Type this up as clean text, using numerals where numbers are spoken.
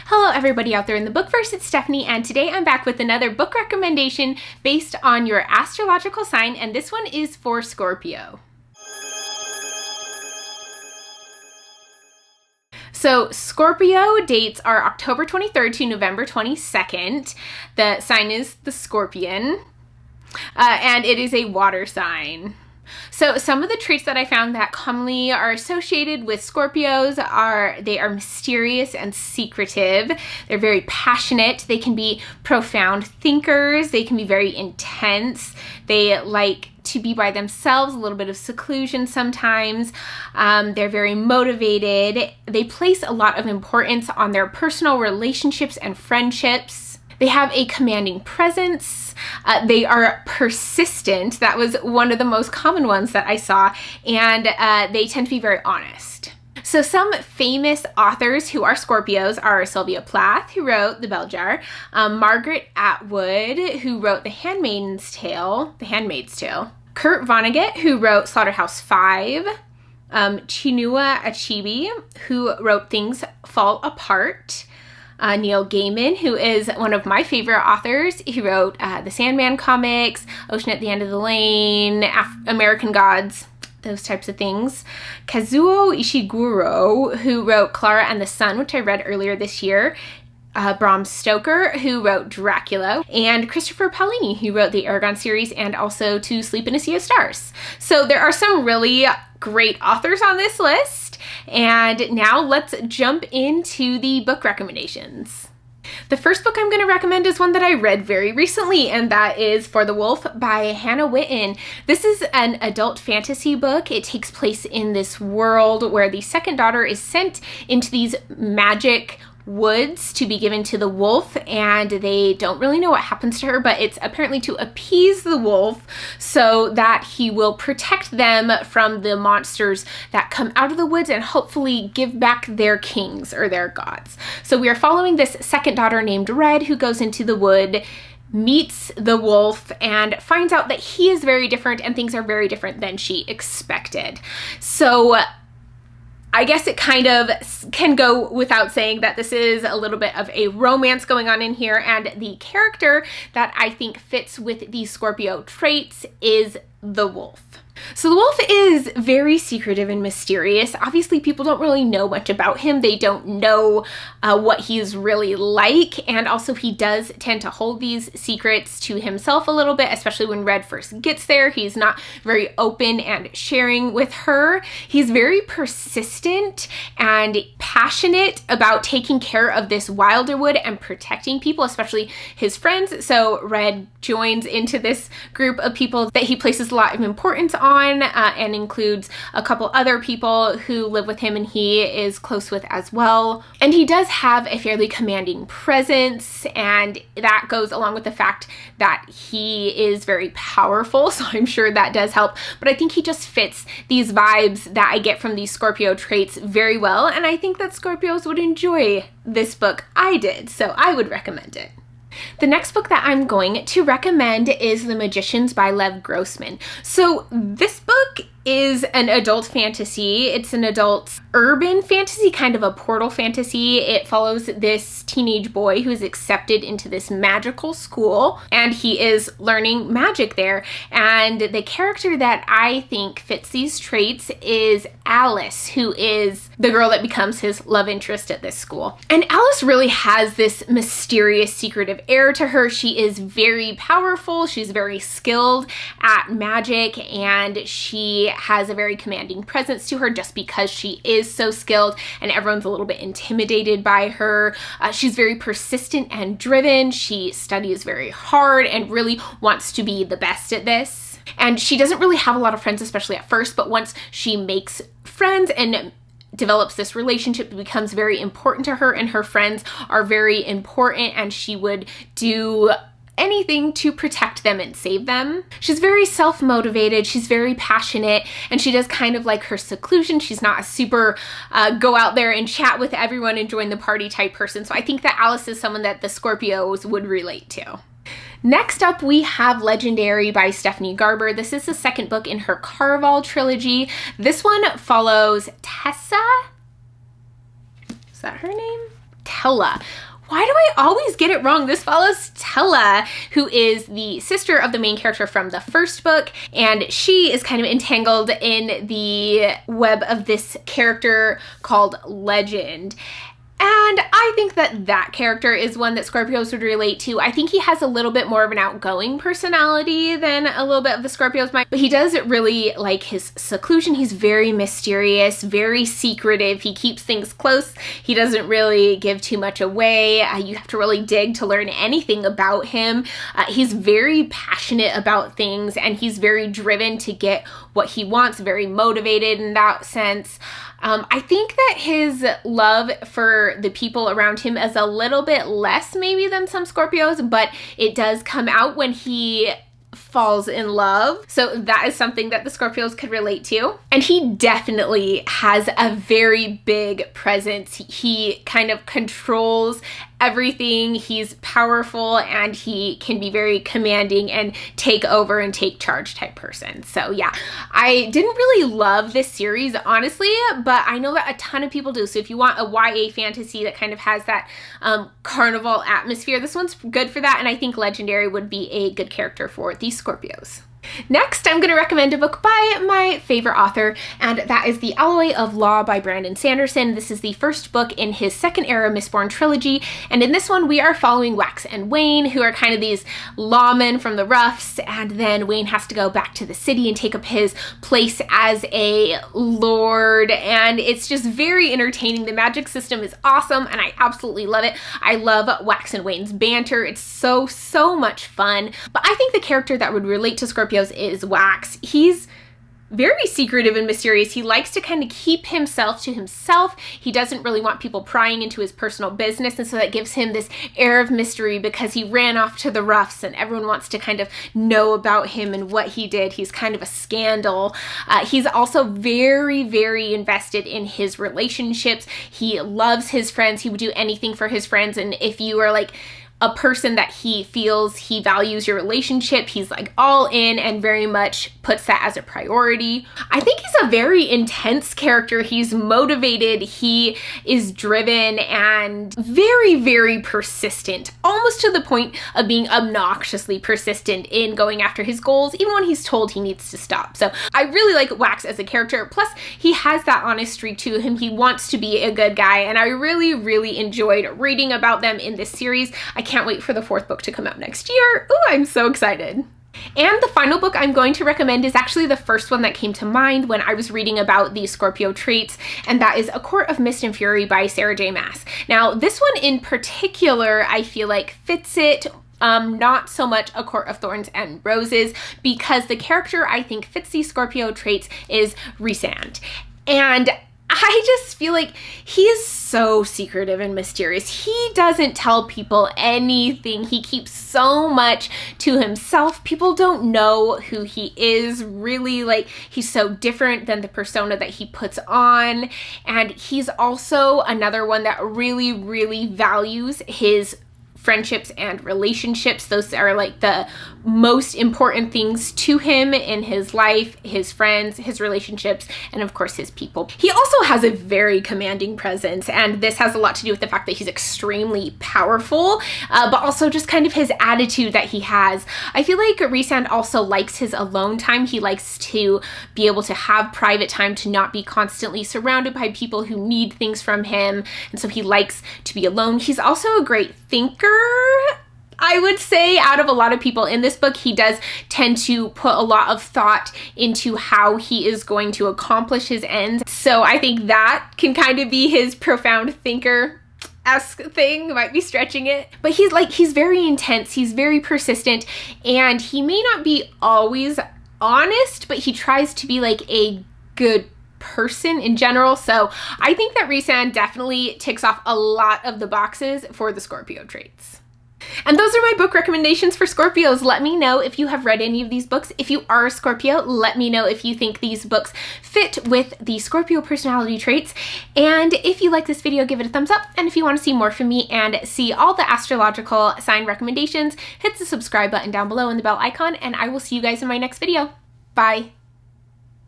Hello everybody out there in the bookverse, it's Stephanie, and today I'm back with another book recommendation based on your astrological sign, and this one is for Scorpio. So Scorpio dates are October 23rd to November 22nd. The sign is the Scorpion, and it is a water sign. So some of the traits that I found that commonly are associated with Scorpios are they are mysterious and secretive. They're very passionate. They can be profound thinkers. They can be very intense. They like to be by themselves, a little bit of seclusion sometimes. They're very motivated. They place a lot of importance on their personal relationships and friendships. They have a commanding presence. They are persistent. That was one of the most common ones that I saw. And they tend to be very honest. So some famous authors who are Scorpios are Sylvia Plath, who wrote The Bell Jar, Margaret Atwood, who wrote The Handmaid's Tale, Kurt Vonnegut, who wrote Slaughterhouse-Five, Chinua Achebe, who wrote Things Fall Apart, Neil Gaiman, who is one of my favorite authors. He wrote the Sandman comics, Ocean at the End of the Lane, American Gods, those types of things. Kazuo Ishiguro, who wrote Clara and the Sun, which I read earlier this year. Bram Stoker, who wrote Dracula, and Christopher Paolini, who wrote the Aragon series and also To Sleep in a Sea of Stars. So there are some really great authors on this list. And now let's jump into the book recommendations. The first book I'm going to recommend is one that I read very recently, and that is For the Wolf by Hannah Whitten. This is an adult fantasy book. It takes place in this world where the second daughter is sent into these magic woods to be given to the wolf, and they don't really know what happens to her, but it's apparently to appease the wolf so that he will protect them from the monsters that come out of the woods and hopefully give back their kings or their gods. So we are following this second daughter named Red, who goes into the wood, meets the wolf, and finds out that he is very different and things are very different than she expected. So I guess it kind of can go without saying that this is a little bit of a romance going on in here, and the character that I think fits with these Scorpio traits is the wolf. So the wolf is very secretive and mysterious. Obviously, people don't really know much about him. They don't know what he's really like. And also, he does tend to hold these secrets to himself a little bit, especially when Red first gets there. He's not very open and sharing with her. He's very persistent and passionate about taking care of this Wilderwood and protecting people, especially his friends. So Red joins into this group of people that he places a lot of importance on, and includes a couple other people who live with him and he is close with as well. And he does have a fairly commanding presence, and that goes along with the fact that he is very powerful, so I'm sure that does help. But I think he just fits these vibes that I get from these Scorpio traits very well, and I think that Scorpios would enjoy this book. I did, so I would recommend it. The next book that I'm going to recommend is The Magicians by Lev Grossman. So this book is an adult fantasy. It's an adult urban fantasy, kind of a portal fantasy. It follows this teenage boy who is accepted into this magical school, and he is learning magic there. And the character that I think fits these traits is Alice, who is the girl that becomes his love interest at this school. And Alice really has this mysterious, secretive air to her. She is very powerful. She's very skilled at magic, and she has a very commanding presence to her just because she is so skilled, and everyone's a little bit intimidated by her. She's very persistent and driven. She studies very hard and really wants to be the best at this. And she doesn't really have a lot of friends, especially at first, but once she makes friends and develops this relationship, it becomes very important to her, and her friends are very important, and she would do anything to protect them and save them. She's very self-motivated, she's very passionate, and she does kind of like her seclusion. She's not a super go out there and chat with everyone and join the party type person. So I think that Alice is someone that the Scorpios would relate to. Next up, we have Legendary by Stephanie Garber. This is the second book in her Caraval trilogy. This one follows Tessa. Is that her name? Tella. Why do I always get it wrong? This follows Tella, who is the sister of the main character from the first book, and she is kind of entangled in the web of this character called Legend. And I think that that character is one that Scorpios would relate to. I think he has a little bit more of an outgoing personality than a little bit of the Scorpios might, but he does really like his seclusion. He's very mysterious, very secretive. He keeps things close. He doesn't really give too much away. You have to really dig to learn anything about him. He's very passionate about things, and he's very driven to get what he wants, very motivated in that sense. I think that his love for the people around him is a little bit less maybe than some Scorpios, but it does come out when he falls in love. So that is something that the Scorpios could relate to. And he definitely has a very big presence. He kind of controls everything. He's powerful, and he can be very commanding and take over and take charge type person. So yeah, I didn't really love this series, honestly, but I know that a ton of people do. So if you want a YA fantasy that kind of has that carnival atmosphere, this one's good for that. And I think Legendary would be a good character for these Scorpios. Next, I'm going to recommend a book by my favorite author, and that is The Alloy of Law by Brandon Sanderson. This is the first book in his second era Mistborn trilogy, and in this one we are following Wax and Wayne, who are kind of these lawmen from the roughs, and then Wayne has to go back to the city and take up his place as a lord, and it's just very entertaining. The magic system is awesome, and I absolutely love it. I love Wax and Wayne's banter. It's so much fun, but I think the character that would relate to Scorpio is Wax. He's very secretive and mysterious. He likes to kind of keep himself to himself. He doesn't really want people prying into his personal business, and so that gives him this air of mystery because he ran off to the roughs and everyone wants to kind of know about him and what he did. He's kind of a scandal. He's also very invested in his relationships. He loves his friends. He would do anything for his friends, and if you are like a person that he feels he values your relationship, he's like all in and very much puts that as a priority. I think he's a very intense character. He's motivated, he is driven, and very persistent, almost to the point of being obnoxiously persistent in going after his goals, even when he's told he needs to stop. So I really like Wax as a character. Plus, he has that honest streak to him. He wants to be a good guy, and I really enjoyed reading about them in this series. I can't wait for the fourth book to come out next year. Ooh, I'm so excited. And the final book I'm going to recommend is actually the first one that came to mind when I was reading about the Scorpio traits, and that is A Court of Mist and Fury by Sarah J. Maas. Now, this one in particular, I feel like fits it not so much A Court of Thorns and Roses, because the character I think fits these Scorpio traits is Rhysand. And I just feel like he is so secretive and mysterious. He doesn't tell people anything. He keeps so much to himself. People don't know who he is really. Like, he's so different than the persona that he puts on. And he's also another one that really values his friendships and relationships. Those are like the most important things to him in his life, his friends, his relationships, and of course his people. He also has a very commanding presence, and this has a lot to do with the fact that he's extremely powerful, but also just kind of his attitude that he has. I feel like Rhysand also likes his alone time. He likes to be able to have private time, to not be constantly surrounded by people who need things from him, and so he likes to be alone. He's also a great thinker. I would say out of a lot of people in this book, he does tend to put a lot of thought into how he is going to accomplish his ends. So I think that can kind of be his profound thinker-esque thing, might be stretching it. But he's very intense, he's very persistent, and he may not be always honest, but he tries to be like a good person in general. So I think that Rhysand definitely ticks off a lot of the boxes for the Scorpio traits. And those are my book recommendations for Scorpios. Let me know if you have read any of these books. If you are a Scorpio, let me know if you think these books fit with the Scorpio personality traits. And if you like this video, give it a thumbs up. And if you want to see more from me and see all the astrological sign recommendations, hit the subscribe button down below and the bell icon, and I will see you guys in my next video. Bye.